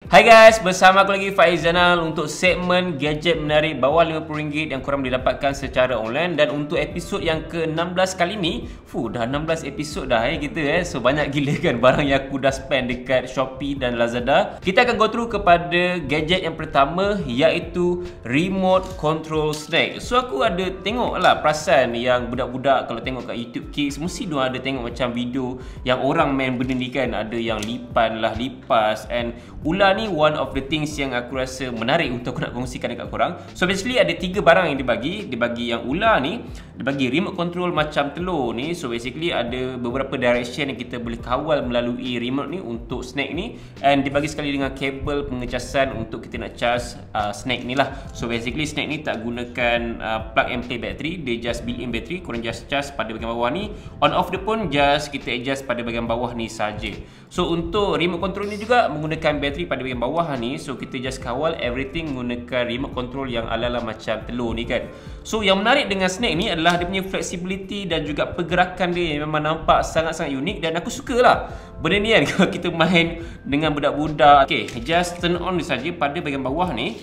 Hai guys, bersama aku lagi Faiz Zanal untuk segmen gadget menarik bawah RM50 yang korang boleh dapatkan secara online. Dan untuk episod yang ke-16 kali ni, dah 16 episod dah kita So banyak gila kan barang yang aku dah spend dekat Shopee dan Lazada. Kita akan go through kepada gadget yang pertama, iaitu remote control snack. So aku ada tengok lah, perasan yang budak-budak kalau tengok kat YouTube Kids mesti diorang ada tengok macam video yang orang main benda ni kan. Ada yang lipan lah, lipas, and ular ni one of the things yang aku rasa menarik untuk aku nak kongsikan dekat korang. So basically ada 3 barang yang dibagi. Dibagi yang ular ni, dibagi remote control macam telur ni. So basically ada beberapa direction yang kita boleh kawal melalui remote ni untuk snack ni. And dibagi sekali dengan kabel pengecasan untuk kita nak charge snack ni lah. So basically snack ni tak gunakan plug and play battery, dia just built in battery. Korang just charge pada bahagian bawah ni. On off dia pun just kita adjust pada bahagian bawah ni saja. So untuk remote control ni juga menggunakan bateri pada bahagian bawah ni. So kita just kawal everything menggunakan remote control yang ala-ala macam telur ni kan. So yang menarik dengan snack ni adalah dia punya flexibility dan juga pergerakan dia yang memang nampak sangat-sangat unik. Dan aku suka lah benda ni kan kalau kita main dengan budak-budak. Okay, just turn on dia saja pada bahagian bawah ni.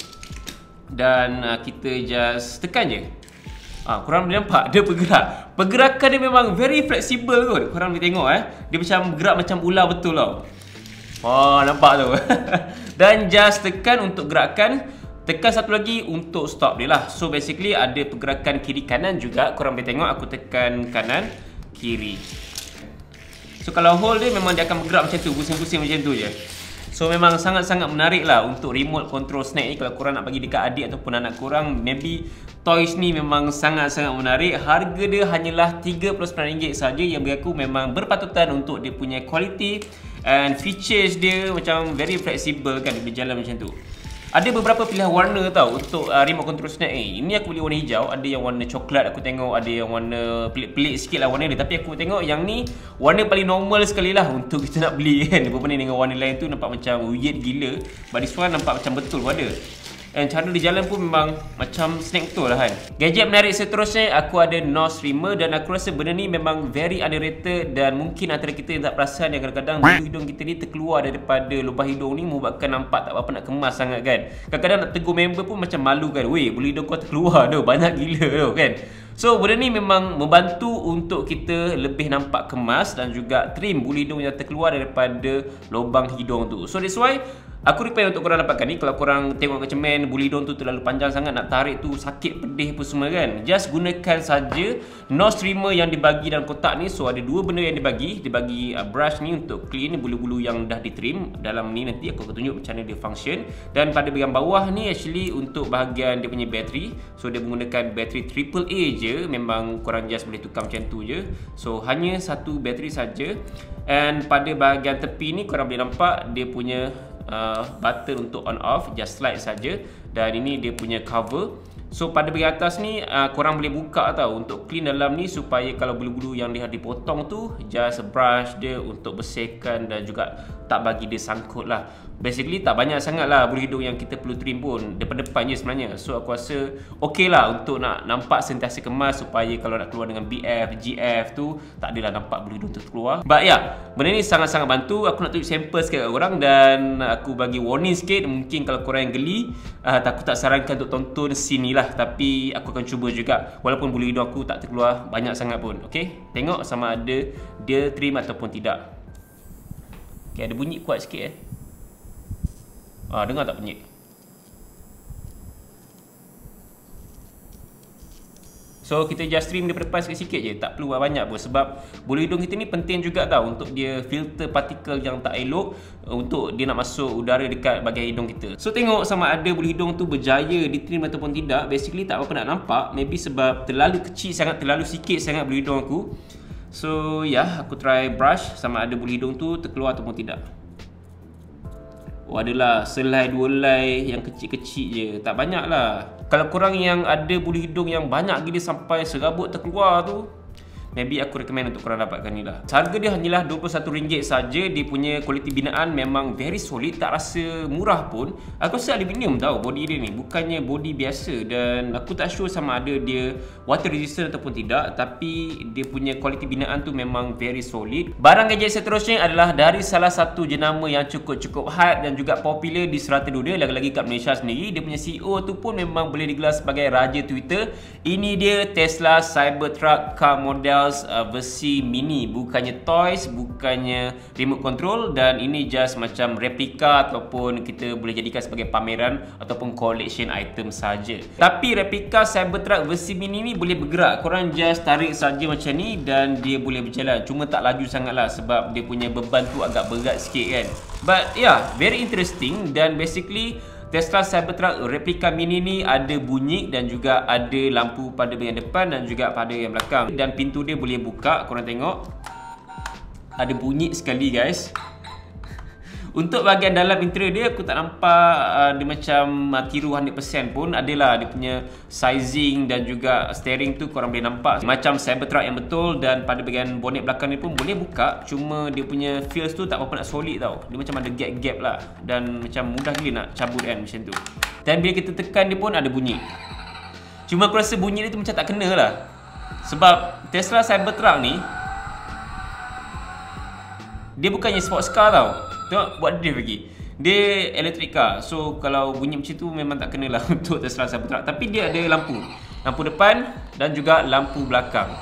Dan kita just tekan je. Korang boleh nampak dia bergerak. Pergerakan dia memang very flexible kot. Korang boleh tengok dia macam gerak macam ular betul tau. Nampak tu. Dan just tekan untuk gerakkan. Tekan satu lagi untuk stop dia lah. So basically ada pergerakan kiri kanan juga. Korang boleh tengok aku tekan kanan kiri. So kalau hold dia memang dia akan bergerak macam tu, pusing-pusing macam tu je. So memang sangat-sangat menarik lah untuk remote control snack ni. Kalau korang nak bagi dekat adik ataupun anak korang, maybe toys ni memang sangat-sangat menarik. Harga dia hanyalah RM39 saja, yang bagi aku memang berpatutan untuk dia punya quality and features dia macam very flexible kan, dia boleh jalan macam tu. Ada beberapa pilihan warna tau untuk remote control snack ni. Ini aku beli warna hijau, ada yang warna coklat aku tengok, ada yang warna pelik-pelik sikit lah warna dia. Tapi aku tengok yang ni warna paling normal sekali lah untuk kita nak beli kan. Berbanding dengan warna lain tu nampak macam weird gila. But this one nampak macam betul pun ada. Dan cara dia jalan pun memang macam snack betul lah kan. Gadget menarik seterusnya, aku ada nose trimmer. Dan aku rasa benda ni memang very underrated. Dan mungkin antara kita yang tak perasan yang kadang-kadang bulu hidung kita ni terkeluar daripada lubang hidung ni, membuatkan nampak tak apa nak kemas sangat kan. Kadang-kadang nak tegur member pun macam malu kan. Weh, bulu hidung kau terkeluar tu, banyak gila tu kan. So benda ni memang membantu untuk kita lebih nampak kemas dan juga trim bulu hidung yang terkeluar daripada lubang hidung tu. So that's why aku recommend untuk korang dapatkan ni. Kalau korang tengok macam main bulu hidung tu terlalu panjang sangat, nak tarik tu sakit, pedih apa semua kan, just gunakan saja nose trimmer yang dibagi dalam kotak ni. So ada 2 benda yang dibagi. Dibagi brush ni untuk clean bulu-bulu yang dah ditrim. Dalam ni nanti aku akan tunjuk macam mana dia function. Dan pada bahagian bawah ni actually untuk bahagian dia punya bateri. So dia menggunakan bateri AAA je. Memang korang just boleh tukar macam tu je. So hanya satu bateri saja. And pada bahagian tepi ni korang boleh nampak dia punya button untuk on off, just slide saja. Dan ini dia punya cover. So pada bahagian atas ni korang boleh buka tau untuk clean dalam ni, supaya kalau bulu-bulu yang dia dipotong tu just brush dia untuk bersihkan dan juga tak bagi dia sangkut lah. Basically tak banyak sangat lah bulu hidung yang kita perlu trim pun, depan-depan je sebenarnya. So aku rasa ok lah untuk nak nampak sentiasa kemas, supaya kalau nak keluar dengan BF, GF tu tak adalah nampak bulu hidung tu keluar. But yeah, benda ni sangat-sangat bantu. Aku nak tunjuk sampel sikit kat korang. Dan aku bagi warning sikit, mungkin kalau korang yang geli, aku tak sarankan untuk tonton scene ni lah. Tapi aku akan cuba juga, walaupun bulu hidung aku tak terkeluar banyak sangat pun. Ok, tengok sama ada dia trim ataupun tidak. Ok, ada bunyi kuat sikit dengar tak bunyi? So kita just trim daripada depan sikit-sikit je, tak perlu banyak pun. Sebab bulu hidung kita ni penting juga tau untuk dia filter partikel yang tak elok, untuk dia nak masuk udara dekat bahagian hidung kita. So tengok sama ada bulu hidung tu berjaya ditrim ataupun tidak. Basically tak apa-apa nak nampak. Maybe sebab terlalu kecil sangat, terlalu sikit sangat bulu hidung aku. So aku try brush sama ada bulu hidung tu terkeluar ataupun tidak. Adalah selai 2 helai yang kecil-kecil je, tak banyak lah. Kalau korang yang ada bulu hidung yang banyak gila sampai serabut terkeluar tu, maybe aku recommend untuk korang dapatkan ni lah. Harga dia hanyalah RM21 saja. Dia punya kualiti binaan memang very solid, tak rasa murah pun. Aku rasa aluminium tau body dia ni, bukannya body biasa. Dan aku tak sure sama ada dia water resistant ataupun tidak, tapi dia punya kualiti binaan tu memang very solid. Barang gadget seterusnya adalah dari salah satu jenama yang cukup hype dan juga popular di serata dunia, lagi-lagi kat Malaysia sendiri. Dia punya CEO tu pun memang boleh digelar sebagai raja Twitter. Ini dia Tesla Cybertruck car models versi mini, bukannya toys, bukannya remote control, dan ini just macam replika ataupun kita boleh jadikan sebagai pameran ataupun collection item saja. Tapi replika Cybertruck versi mini ni boleh bergerak. Korang just tarik saja macam ni dan dia boleh berjalan. Cuma tak laju sangat lah sebab dia punya beban tu agak berat sikit kan. But yeah, very interesting. Dan basically Tesla Cybertruck replika mini ni ada bunyi dan juga ada lampu pada bahagian depan dan juga pada yang belakang. Dan pintu dia boleh buka, korang tengok. Ada bunyi sekali guys. Untuk bahagian dalam interior dia, aku tak nampak dia macam tiru 100% pun. Adalah dia punya sizing dan juga steering tu korang boleh nampak macam Cybertruck yang betul. Dan pada bahagian bonnet belakang ni pun boleh buka. Cuma dia punya feels tu tak apa-apa nak solid tau. Dia macam ada gap-gap lah. Dan macam mudah gila nak cabut kan macam tu. Dan bila kita tekan dia pun ada bunyi. Cuma aku rasa bunyi dia tu macam tak kena lah. Sebab Tesla Cybertruck ni dia bukannya sports car tau. Tengok buat drift lagi. Dia electric car. So kalau bunyi macam tu memang tak kena lah untuk Tesla Cybertruck. Tapi dia ada lampu. Lampu depan dan juga lampu belakang.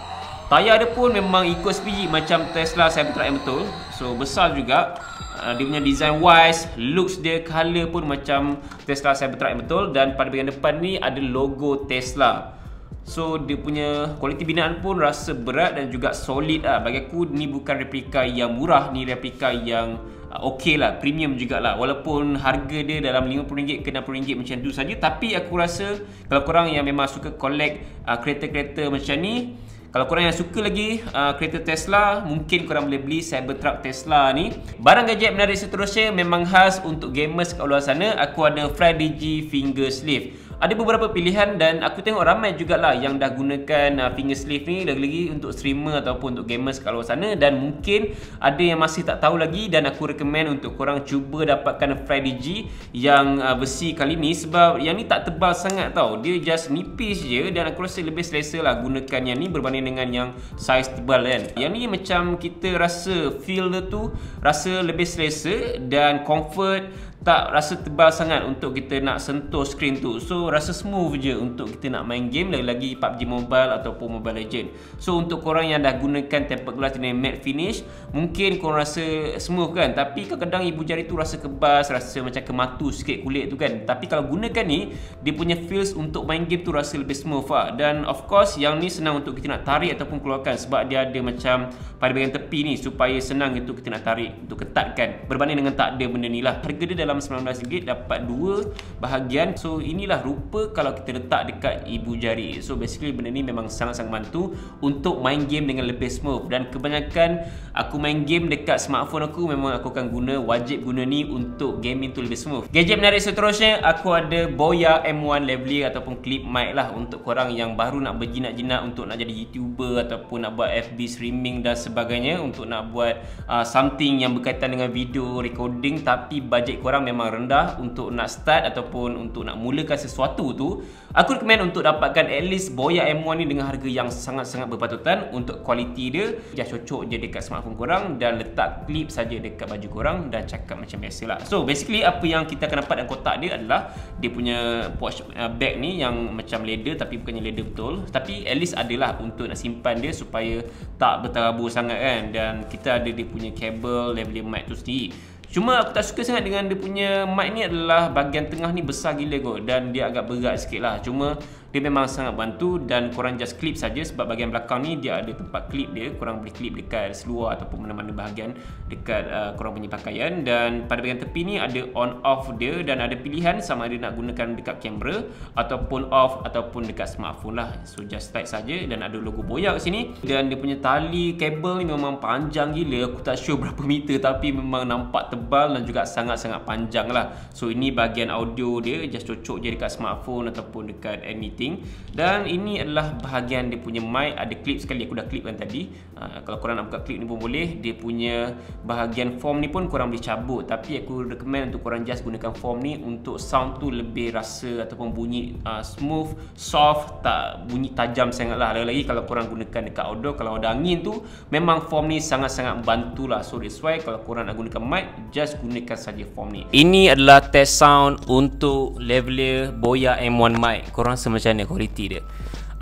Tayar dia pun memang ikut sebiji macam Tesla Cybertruck yang betul. So besar juga. Dia punya design wise, looks dia, color pun macam Tesla Cybertruck yang betul. Dan pada bahagian depan ni ada logo Tesla. So dia punya kualiti binaan pun rasa berat dan juga solid lah. Bagi aku ni bukan replika yang murah, ni replika yang okey lah, premium jugalah. Walaupun harga dia dalam RM50 ke RM60 macam tu saja. Tapi aku rasa kalau korang yang memang suka collect kereta-kereta macam ni, kalau korang yang suka lagi kereta Tesla, mungkin korang boleh beli Cybertruck Tesla ni. Barang gadget menarik seterusnya memang khas untuk gamers kat luar sana. Aku ada FlyDigi finger sleeve. Ada beberapa pilihan dan aku tengok ramai jugalah yang dah gunakan finger sleeve ni, lagi-lagi untuk streamer ataupun untuk gamers kat luar sana. Dan mungkin ada yang masih tak tahu lagi, dan aku recommend untuk korang cuba dapatkan FlyDigi yang versi kali ni. Sebab yang ni tak tebal sangat tau, dia just nipis je. Dan aku rasa lebih selesa lah gunakan yang ni berbanding dengan yang saiz tebal kan. Yang ni macam kita rasa feel dia tu rasa lebih selesa dan comfort. Tak rasa tebal sangat untuk kita nak sentuh skrin tu. So rasa smooth je untuk kita nak main game, lagi-lagi PUBG Mobile ataupun Mobile Legend. So untuk korang yang dah gunakan tempered glass jenis matte finish, mungkin korang rasa smooth kan. Tapi kadang-kadang ibu jari tu rasa kebas, rasa macam kematu sikit kulit tu kan. Tapi kalau gunakan ni, dia punya feels untuk main game tu rasa lebih smooth lah. Dan of course yang ni senang untuk kita nak tarik ataupun keluarkan, sebab dia ada macam pada bahagian tepi ni supaya senang untuk kita nak tarik, untuk ketatkan. Berbanding dengan tak ada benda ni lah. Harga dia dalam RM19 dapat dua bahagian. So inilah rupa kalau kita letak dekat ibu jari. So basically benda ni memang sangat-sangat bantu untuk main game dengan lebih smooth. Dan kebanyakan aku main game dekat smartphone aku, memang aku akan wajib guna ni untuk gaming tu lebih smooth. Gadget menarik seterusnya, aku ada Boya M1 Lavalier ataupun clip mic lah. Untuk korang yang baru nak berjinak-jinak untuk nak jadi YouTuber ataupun nak buat FB streaming dan sebagainya, untuk nak buat something yang berkaitan dengan video recording, tapi bajet korang memang rendah untuk nak start ataupun untuk nak mulakan sesuatu tu, aku recommend untuk dapatkan at least Boya M1 ni dengan harga yang sangat-sangat berpatutan. Untuk kualiti dia, just cocok je dekat smartphone korang dan letak clip saja dekat baju korang dan cakap macam biasalah. So basically apa yang kita akan dapat dalam kotak dia adalah dia punya pouch bag ni yang macam leather, tapi bukannya leather betul, tapi at least adalah untuk nak simpan dia supaya tak berterabur sangat kan. Dan kita ada dia punya kabel lavalier mic tu sendiri. Cuma aku tak suka sangat dengan dia punya mic ni adalah bahagian tengah ni besar gila kot, dan dia agak berat sikit lah. Cuma dia memang sangat bantu dan korang just clip saja, sebab bahagian belakang ni dia ada tempat clip dia. Korang boleh clip dekat seluar ataupun mana-mana bahagian dekat korang punya pakaian. Dan pada bahagian tepi ni ada on off dia, dan ada pilihan sama ada nak gunakan dekat kamera ataupun off ataupun dekat smartphone lah. So just type saja, dan ada logo Boya kat sini. Dan dia punya tali kabel ni memang panjang gila. Aku tak sure berapa meter, tapi memang nampak tebal dan juga sangat-sangat panjang lah. So ini bahagian audio dia, just cocok je dekat smartphone ataupun dekat anything penting. Dan ini adalah bahagian dia punya mic, ada clip sekali, aku dah clipkan tadi. Kalau korang nak buka clip ni pun boleh. Dia punya bahagian foam ni pun korang boleh cabut, tapi aku recommend untuk korang just gunakan foam ni untuk sound tu lebih rasa ataupun bunyi smooth, soft, tak bunyi tajam sangat lah. Lagi-lagi kalau korang gunakan dekat outdoor, kalau ada angin tu memang foam ni sangat-sangat membantu lah. So that's why kalau korang nak gunakan mic, just gunakan saja foam ni. Ini adalah test sound untuk lavalier Boya M1 mic. Korang rasa macam mana kualiti dia?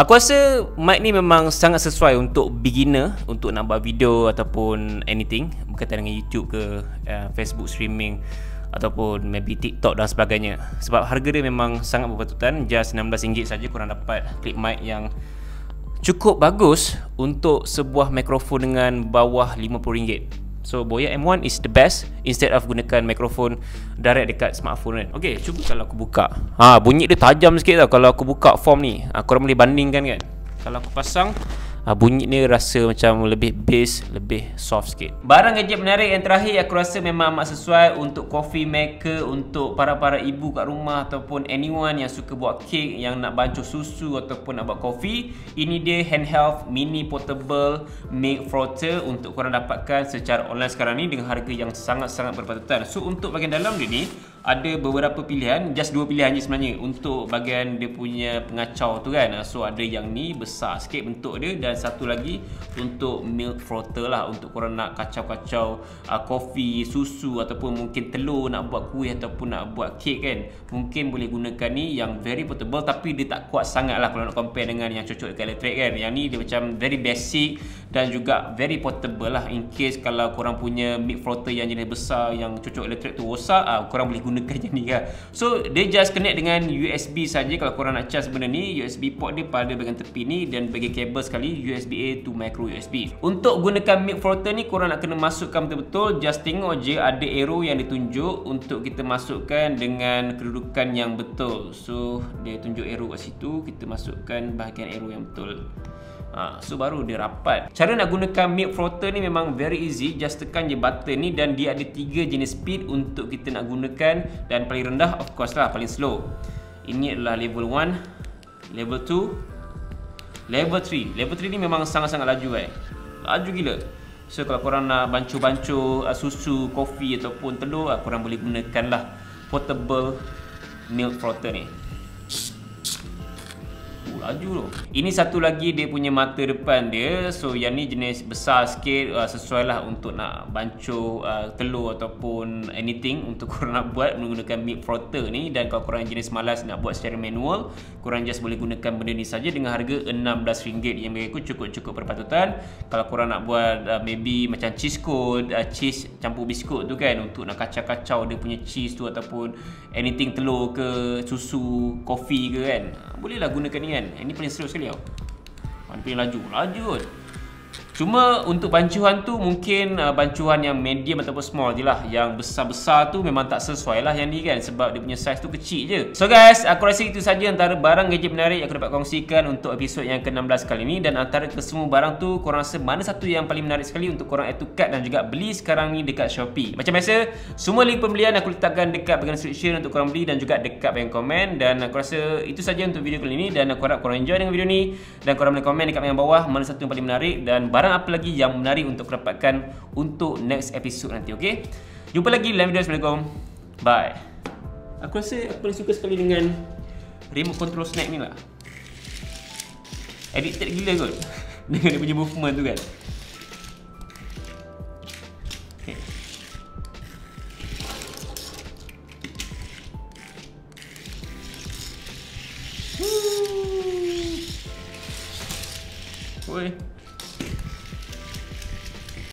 Aku rasa mic ni memang sangat sesuai untuk beginner, untuk nak buat video ataupun anything berkaitan dengan YouTube ke, Facebook streaming ataupun maybe TikTok dan sebagainya. Sebab harga dia memang sangat berpatutan. Just RM16 saja korang dapat clip mic yang cukup bagus untuk sebuah mikrofon dengan bawah RM50. So Boya M1 is the best instead of gunakan mikrofon direct dekat smartphone kan. Okay, cuba kalau aku buka. Bunyi dia tajam sikit tau kalau aku buka form ni. Korang boleh bandingkan kan. Kalau aku pasang, bunyi ni rasa macam lebih bass, lebih soft sikit. Barang gadget menarik yang terakhir aku rasa memang amat sesuai untuk coffee maker, untuk para-para ibu kat rumah ataupun anyone yang suka buat kek, yang nak bancuh susu ataupun nak buat kopi. Ini dia handheld mini portable milk frother untuk korang dapatkan secara online sekarang ni dengan harga yang sangat-sangat berpatutan. So untuk bahagian dalam dia ni ada beberapa pilihan, just 2 pilihan je sebenarnya untuk bahagian dia punya pengacau tu kan. So ada yang ni besar sikit bentuk dia, dan satu lagi untuk milk frother lah, untuk korang nak kacau-kacau kopi, susu ataupun mungkin telur, nak buat kuih ataupun nak buat kek kan. Mungkin boleh gunakan ni yang very portable, tapi dia tak kuat sangat lah kalau nak compare dengan yang cocok dekat elektrik kan. Yang ni dia macam very basic dan juga very portable lah. In case kalau korang punya milk frother yang jenis besar yang cocok elektrik tu rosak, korang boleh gunakan je ni kan. So dia just connect dengan USB saja. Kalau korang nak charge benda ni, USB port dia pada bahagian tepi ni, dan bagi kabel sekali USB-A to micro USB. Untuk gunakan milk frother ni korang nak kena masukkan betul-betul. Just tengok je ada arrow yang ditunjuk untuk kita masukkan dengan kedudukan yang betul. So dia tunjuk arrow kat situ, kita masukkan bahagian arrow yang betul. So baru dia rapat. Cara nak gunakan milk frother ni memang very easy. Just tekan je button ni, dan dia ada 3 jenis speed untuk kita nak gunakan. Dan paling rendah of course lah paling slow. Ini adalah level 1, level 2, level 3. Level 3 ni memang sangat-sangat laju laju gila. So kalau korang nak bancuh-bancuh susu, kopi ataupun telur, korang boleh gunakan lah portable milk frother ni. Laju tu. Ini satu lagi dia punya mata depan dia. So yang ni jenis besar sikit, sesuai lah untuk nak bancuh telur ataupun anything untuk korang nak buat menggunakan milk frother ni. Dan kalau korang jenis malas nak buat secara manual, korang just boleh gunakan benda ni saja dengan harga RM16 yang bagi aku cukup-cukup berpatutan. Kalau korang nak buat maybe macam cheese cone, cheese campur biskut tu kan, untuk nak kacau-kacau dia punya cheese tu ataupun anything telur ke susu, kopi ke kan, bolehlah gunakan ni kan. Ini paling slow sekali tau. Ini paling laju kot. Cuma untuk bancuhan tu mungkin bancuhan yang medium ataupun small je lah. Yang besar-besar tu memang tak sesuai lah yang ni kan, sebab dia punya size tu kecil je. So guys, aku rasa itu saja antara barang gadget menarik yang aku dapat kongsikan untuk episod yang ke-16 kali ni. Dan antara kesemua barang tu, korang rasa mana satu yang paling menarik sekali untuk korang add to cart dan juga beli sekarang ni dekat Shopee? Macam biasa, semua link pembelian aku letakkan dekat bahagian description untuk korang beli dan juga dekat bahagian komen. Dan aku rasa itu saja untuk video kali ni, dan aku harap korang enjoy dengan video ni. Dan korang boleh komen dekat bahagian bawah mana satu yang paling menarik dan barang apa lagi yang menarik untuk dapatkan untuk next episode nanti. Okay, jumpa lagi dalam video. Assalamualaikum, bye. Aku rasa aku paling suka sekali dengan remote control snack ni lah. Addicted gila kot dengan dia punya movement tu kan. Okay. Woi.